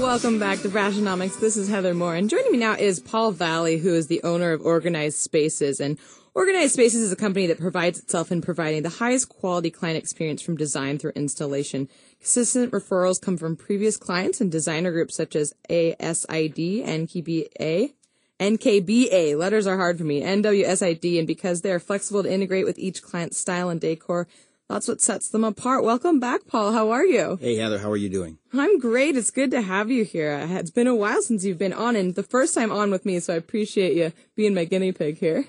welcome back to Brashenomics. This is Heather Moore, and joining me now is Paul Valley, who is the owner of Organized Spaces. And Organized Spaces is a company that prides itself in providing the highest quality client experience from design through installation. Consistent referrals come from previous clients and designer groups such as ASID, NKBA, letters are hard for me, NWSID, and because they are flexible to integrate with each client's style and decor, that's what sets them apart. Welcome back, Paul. How are you? Hey, Heather. How are you doing? I'm great. It's good to have you here. It's been a while since you've been on, and the first time on with me, so I appreciate you being my guinea pig here.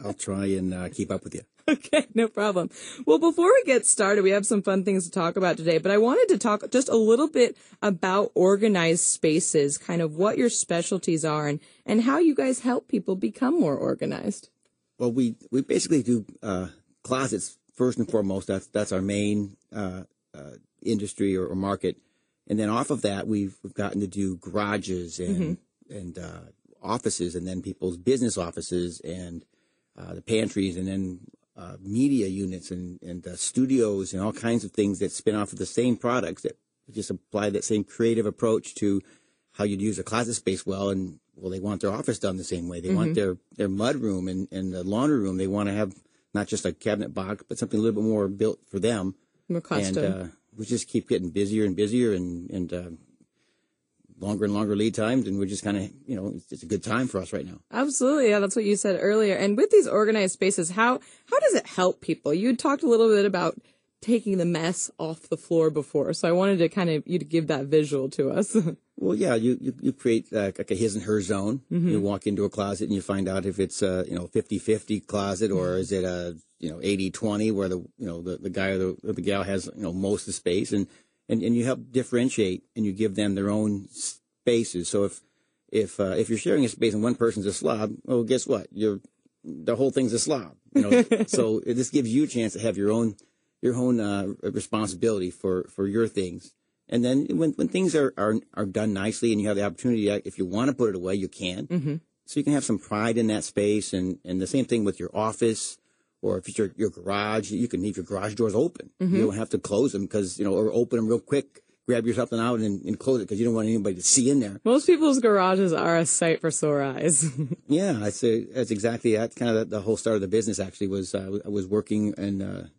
I'll try and keep up with you. Okay, no problem. Well, before we get started, we have some fun things to talk about today, but I wanted to talk just a little bit about Organized Spaces, kind of what your specialties are and how you guys help people become more organized. Well, we basically do closets first and foremost. That's our main industry or market. And then off of that, we've gotten to do garages and offices, and then people's business offices and the pantries, and then media units and studios and all kinds of things that spin off of the same products that just apply that same creative approach to how you'd use a closet space well. And well, they want their office done the same way. They want their mud room and the laundry room. They want to have not just a cabinet box, but something a little bit more built for them. More custom. And we just keep getting busier and busier and longer and longer lead times, and we're just kind of, it's a good time for us right now. Absolutely. Yeah, that's what you said earlier. And with these Organized Spaces, how does it help people? You talked a little bit about taking the mess off the floor before, so I wanted to kind of you to give that visual to us. Well, yeah, you create like a his and her zone. You walk into a closet and you find out if it's a 50-50 closet, or is it a 80-20 where the guy or the gal has most of the space, and you help differentiate and you give them their own spaces. So if you're sharing a space and one person's a slob, well, guess what? The whole thing's a slob. So this gives you a chance to have your own responsibility for your things. And then when things are done nicely and you have the opportunity, if you want to put it away, you can. So you can have some pride in that space. And the same thing with your office, or if it's your garage, you can leave your garage doors open. You don't have to close them or open them real quick, grab your something out and close it because you don't want anybody to see in there. Most people's garages are a sight for sore eyes. Yeah, that's exactly that. Kind of the whole start of the business actually was I was working in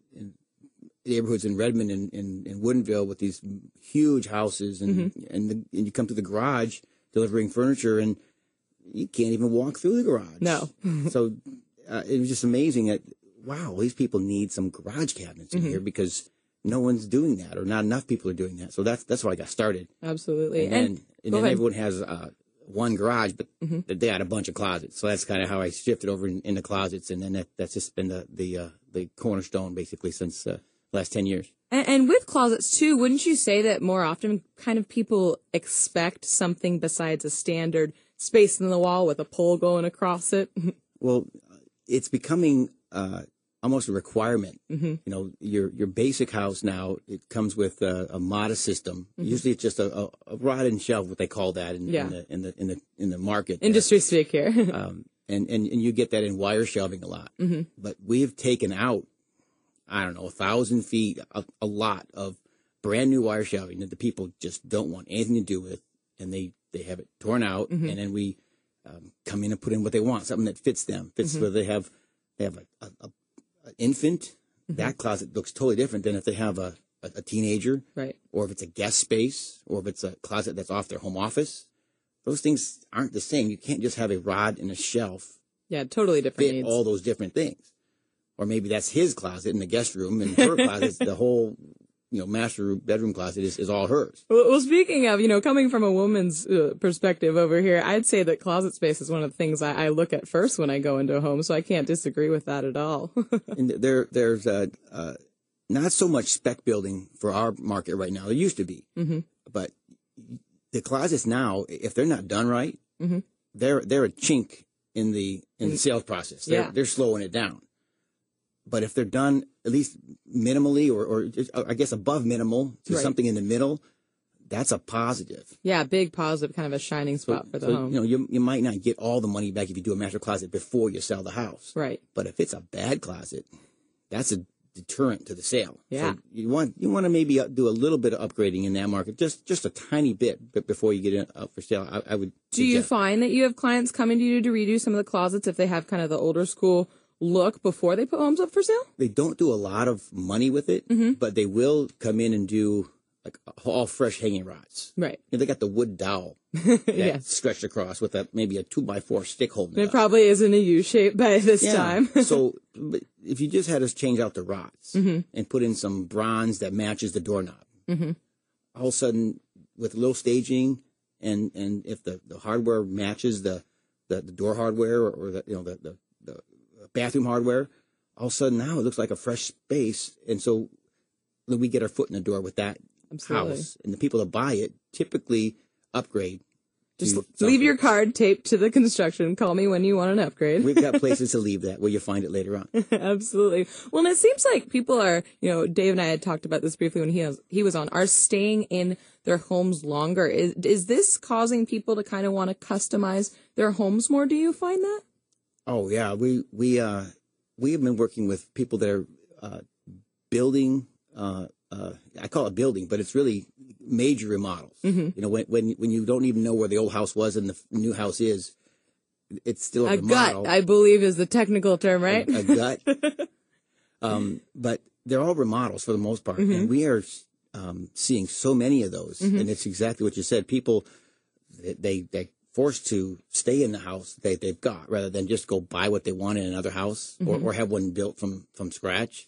neighborhoods in Redmond and in Woodinville with these huge houses, and you come to the garage delivering furniture and you can't even walk through the garage. No. So it was just amazing that, wow, these people need some garage cabinets in here because no one's doing that, or not enough people are doing that. So that's why I got started. Absolutely. And then everyone has one garage, but they had a bunch of closets. So that's kind of how I shifted over into closets, and then that's just been the cornerstone basically since last 10 years. And with closets too, wouldn't you say that more often kind of people expect something besides a standard space in the wall with a pole going across it? Well, it's becoming almost a requirement. Your basic house now, it comes with a modest system. Usually it's just a rod and shelf, what they call that in the market. Industry speak here. And you get that in wire shelving a lot. But we've taken out, I don't know, 1,000 feet, a lot of brand new wire shelving that the people just don't want anything to do with, and they have it torn out, and then we come in and put in what they want, something that fits them, where they have an infant. That closet looks totally different than if they have a teenager, right? Or if it's a guest space, or if it's a closet that's off their home office. Those things aren't the same. You can't just have a rod and a shelf. Yeah, totally different fit needs. All those different things. Or maybe that's his closet in the guest room, and her closet, the whole, master bedroom closet is all hers. Well, speaking of, coming from a woman's perspective over here, I'd say that closet space is one of the things I look at first when I go into a home, so I can't disagree with that at all. And there's not so much spec building for our market right now. There used to be, but the closets now, if they're not done right, they're a chink in the sales process. They're slowing it down. But if they're done at least minimally or I guess above minimal to something in the middle, that's a positive. Yeah, big positive, kind of a shining spot for the home. You might not get all the money back if you do a master closet before you sell the house. Right. But if it's a bad closet, that's a deterrent to the sale. Yeah. So you want to maybe do a little bit of upgrading in that market, just a tiny bit, but before you get it up for sale, I would. Do you find that you have clients coming to you to redo some of the closets if they have kind of the older school look before they put homes up for sale? They don't do a lot of money with it, but they will come in and do like all fresh hanging rods. Right. They got the wood dowel stretched across with maybe a 2x4 stick holding it up. Probably isn't a U shape by this time. So if you just had us change out the rods and put in some bronze that matches the doorknob, all of a sudden with a little staging and if the hardware matches the door hardware or the bathroom hardware, all of a sudden now it looks like a fresh space. And so we get our foot in the door with that house. And the people that buy it typically upgrade. Just leave your card taped to the construction. Call me when you want an upgrade. We've got places to leave that where you'll find it later on. Absolutely. Well, and it seems like people are, Dave and I had talked about this briefly when he was on, are staying in their homes longer. Is this causing people to kind of want to customize their homes more? Do you find that? Oh yeah, we have been working with people that are building. I call it building, but it's really major remodels. When you don't even know where the old house was and the new house is, it's still a remodel. Gut, I believe, is the technical term, right? A gut. But they're all remodels for the most part, and we are seeing so many of those. And it's exactly what you said. People they forced to stay in the house they've got rather than just go buy what they want in another house or have one built from scratch.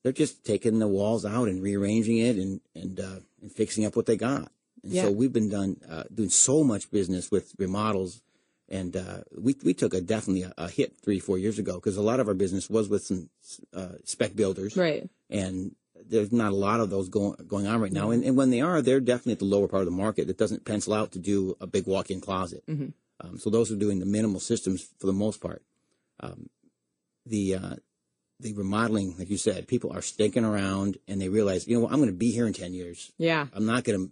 They're just taking the walls out and rearranging it and fixing up what they got. And so we've been doing so much business with remodels, and we took definitely a hit 3-4 years ago because a lot of our business was with some spec builders, right? And there's not a lot of those going on right now. And when they are, they're definitely at the lower part of the market. It doesn't pencil out to do a big walk-in closet. So those are doing the minimal systems for the most part. The remodeling, like you said, people are sticking around and they realize, I'm going to be here in 10 years. Yeah. I'm not going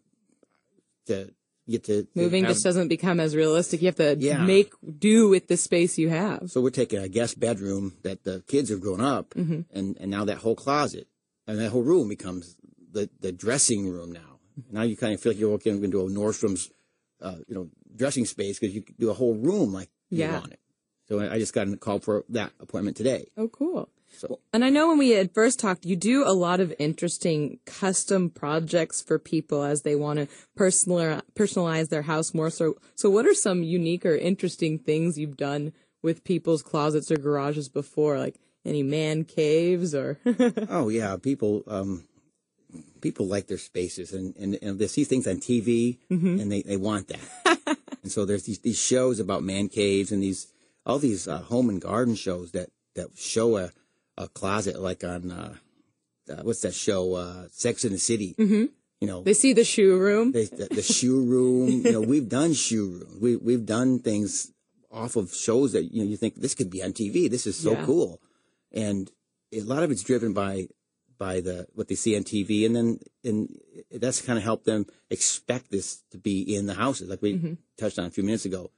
to get to moving just doesn't become as realistic. You have to make do with the space you have. So we're taking a guest bedroom that the kids have grown up and now that whole closet and that whole room becomes the dressing room now. Now you kind of feel like you're walking into a Nordstrom's, dressing space because you can do a whole room like you want it. So I just got a call for that appointment today. Oh, cool. So. And I know when we had first talked, you do a lot of interesting custom projects for people as they want to personalize their house more. So what are some unique or interesting things you've done with people's closets or garages before, like any man caves or? Oh yeah, people like their spaces and they see things on TV and they want that. And so there's these shows about man caves and all these home and garden shows that show a closet like on what's that show Sex and the City. They see the shoe room. The shoe room. We've done shoe room. We've done things off of shows that you think this could be on TV. This is so cool, and a lot of it's driven by what they see on TV, and that's kind of helped them expect this to be in the houses, like we touched on a few minutes ago.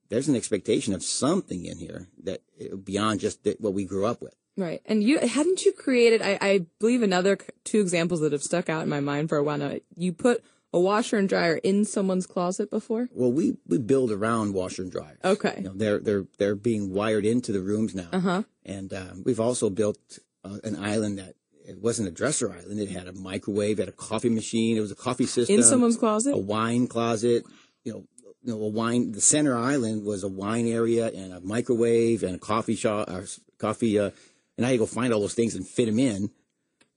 There's an expectation of something in here that beyond just what we grew up with. Right. And hadn't you created, I believe another two examples that have stuck out in my mind for a while now. You put a washer and dryer in someone's closet before? Well, we build around washer and dryers. Okay. They're being wired into the rooms now. And we've also built an island that it wasn't a dresser island. It had a microwave, it had a coffee machine. It was a coffee system. In someone's closet? A wine closet. The center island was a wine area and a microwave and a coffee shop, and I had to go find all those things and fit them in.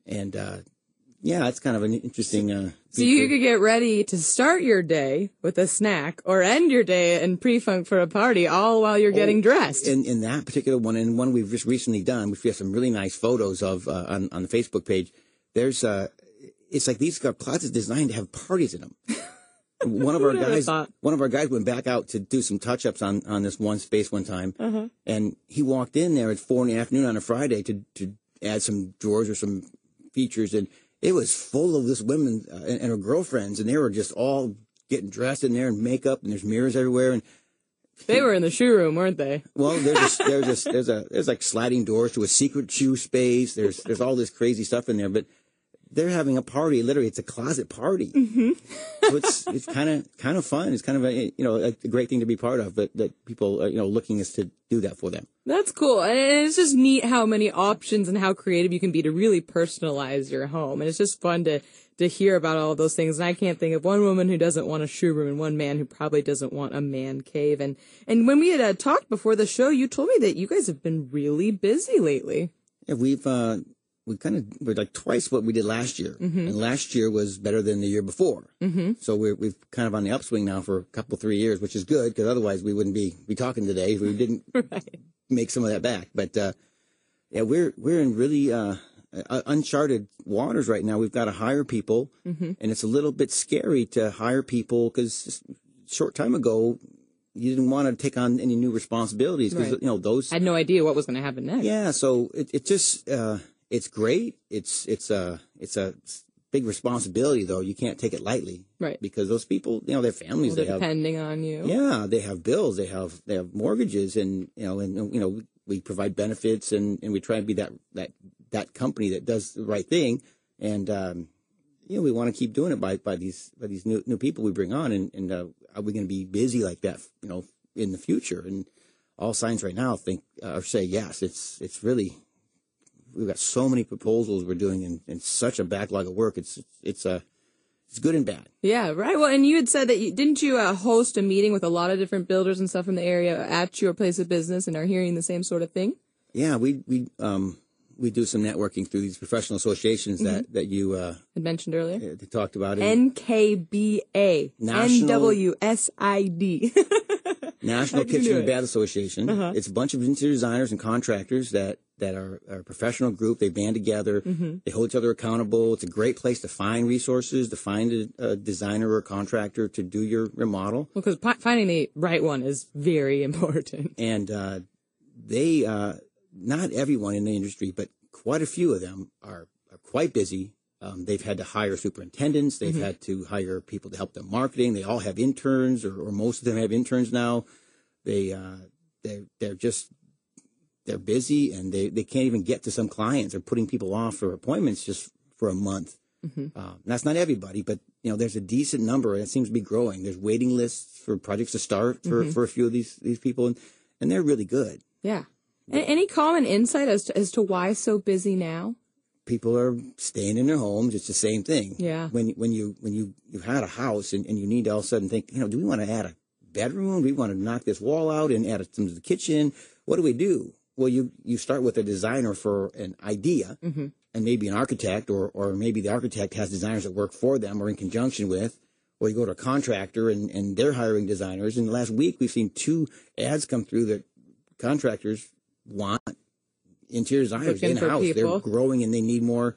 And, it's kind of an interesting, so you could get ready to start your day with a snack or end your day and pre-funk for a party all while you're getting dressed. In that particular one, and one we've just recently done, which we have some really nice photos of, on the Facebook page. There's, it's like these are closets designed to have parties in them. One of our guys went back out to do some touch-ups on this one space one time, and he walked in there at 4 PM on a Friday to add some drawers or some features, and it was full of this women and her girlfriends, and they were just all getting dressed in there and makeup, and there's mirrors everywhere, and They were in the shoe room, weren't they? Well, there's like sliding doors to a secret shoe space. There's all this crazy stuff in there, but they're having a party. Literally, it's a closet party. Mm-hmm. So it's kind of fun. It's kind of a great thing to be part of. But that people are looking us to do that for them. That's cool. And it's just neat how many options and how creative you can be to really personalize your home. And it's just fun to hear about all of those things. And I can't think of one woman who doesn't want a shoe room and one man who probably doesn't want a man cave. And when we had talked before the show, you told me that you guys have been really busy lately. Yeah, we're like twice what we did last year. Mm-hmm. And last year was better than the year before. Mm-hmm. So we've kind of on the upswing now for a couple, 3 years, which is good because otherwise we wouldn't be talking today if we didn't Right. make some of that back. But yeah, we're in really uncharted waters right now. We've got to hire people, Mm-hmm. and it's a little bit scary to hire people because a short time ago you didn't want to take on any new responsibilities because Right. those I had no idea what was going to happen next. Yeah, so it just it's great. It's a big responsibility though. You can't take it lightly, Right. Because those people, their families, Well, they have depending on you. yeah, they have bills, they have mortgages, and we provide benefits, and we try to be that company that does the right thing, and we want to keep doing it by these new people we bring on, and are we going to be busy like that, in the future? And all signs right now say yes. It's really, we've got so many proposals we're doing and such a backlog of work. It's good and bad. Yeah, right. Well, and you had said that didn't you host a meeting with a lot of different builders and stuff in the area at your place of business and are hearing the same sort of thing? Yeah, we do some networking through these professional associations Mm-hmm. that you had mentioned earlier. talked about. NKBA, NWSID. National Kitchen and Bath Association. Uh-huh. It's a bunch of interior designers and contractors that are a professional group. They band together. Mm-hmm. They hold each other accountable. It's a great place to find resources, to find a designer or a contractor to do your remodel. Well, because finding the right one is very important. And they, not everyone in the industry, but quite a few of them are quite busy. They've had to hire superintendents. They've Mm-hmm. had to hire people to help them marketing. They all have interns, or most of them have interns now. They're busy, and they can't even get to some clients. They're putting people off for appointments just for a month. Mm-hmm. That's not everybody, but there's a decent number, and it seems to be growing. There's waiting lists for projects to start for a few of these people, and they're really good. Yeah. Any common insight as to why so busy now? People are staying in their homes. It's the same thing. Yeah. When you had a house and you need to all of a sudden think, do we want to add a bedroom? Do we want to knock this wall out and add some to the kitchen? What do we do? Well, you start with a designer for an idea, Mm-hmm. and maybe an architect, or maybe the architect has designers that work for them or in conjunction with, or you go to a contractor and they're hiring designers. And last week we've seen 2 ads come through that contractors want interior designers Looking for in-house. people. They're growing and they need more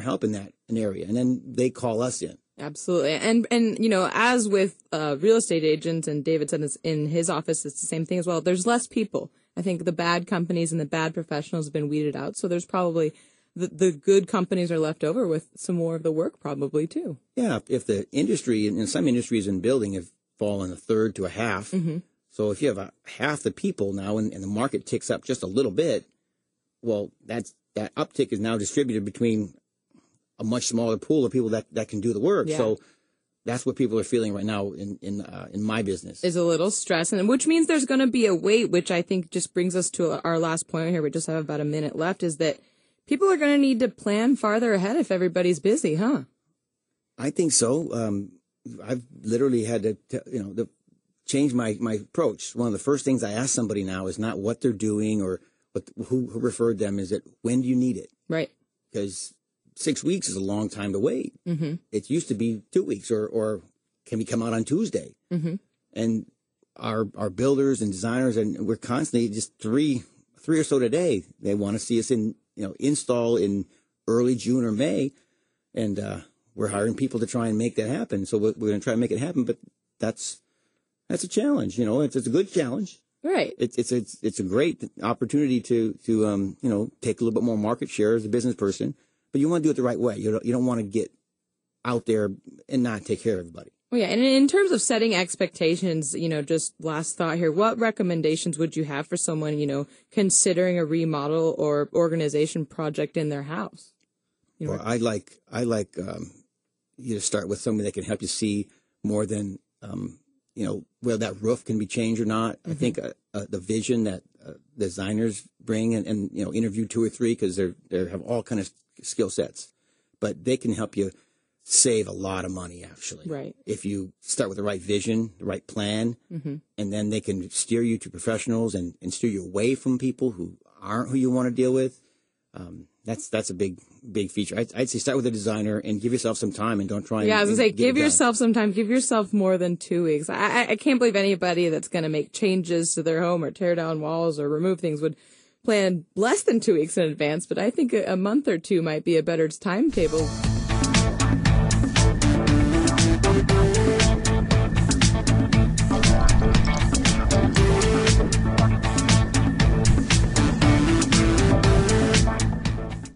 help in that area. And then they call us in. Absolutely. And as with real estate agents, and David said this in his office, it's the same thing as well. There's less people. I think the bad companies and the bad professionals have been weeded out. So there's probably the good companies are left over with some more of the work probably too. Yeah. If the industry, in some industries in building, have fallen a third to a half. Mm-hmm. So if you have half the people now and the market ticks up just a little bit, well, that uptick is now distributed between a much smaller pool of people that can do the work. Yeah. So that's what people are feeling right now in my business. Is a little stress, and which means there's going to be a wait, which I think just brings us to our last point here. We just have about a minute left, is that people are going to need to plan farther ahead if everybody's busy, huh? I think so. I've literally had to change my approach. One of the first things I ask somebody now is not what they're doing or who referred them. Is it when do you need it? Right. Because 6 weeks is a long time to wait. Mm-hmm. It used to be 2 weeks, or can we come out on Tuesday? Mm-hmm. And our builders and designers, and we're constantly just three or so today. They want to see us install in early June or May, and we're hiring people to try and make that happen. So we're going to try and make it happen, but that's a challenge. It's a good challenge. Right. It's a great opportunity to take a little bit more market share as a business person, but you want to do it the right way. You don't want to get out there and not take care of everybody. Oh, yeah. And in terms of setting expectations, just last thought here, what recommendations would you have for someone, considering a remodel or organization project in their house? Well, I like you to start with somebody that can help you see more than, whether that roof can be changed or not. I think the vision that designers bring and interview 2 or 3 because they have all kind of skill sets, but they can help you save a lot of money, actually. Right. If you start with the right vision, the right plan, and then they can steer you to professionals and steer you away from people who aren't who you want to deal with. That's a big feature. I'd say start with a designer and give yourself some time and don't try. Yeah, I was gonna say, give yourself some time. Give yourself more than 2 weeks. I can't believe anybody that's going to make changes to their home or tear down walls or remove things would plan less than 2 weeks in advance. But I think a month or 2 might be a better timetable.